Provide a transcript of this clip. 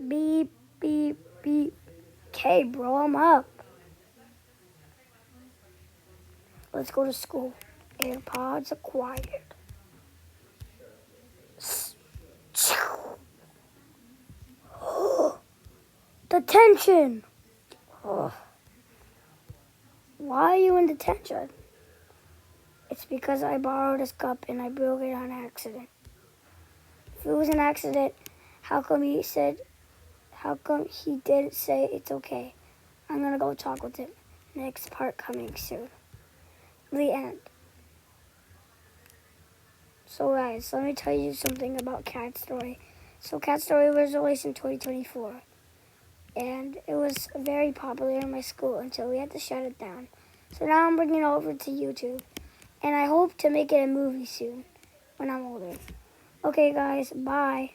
Beep, beep, beep. Okay, bro, I'm up. Let's go to school. AirPods acquired. Detention! Oh. Why are you in detention? It's because I borrowed his cup and I broke it on accident. If it was an accident, how come he didn't say it's okay? I'm gonna go talk with him. Next part coming soon. The end. So guys, let me tell you something about Catstory. So Catstory was released in 2024. And it was very popular in my school until we had to shut it down. So now I'm bringing it over to YouTube. And I hope to make it a movie soon when I'm older. Okay guys, bye.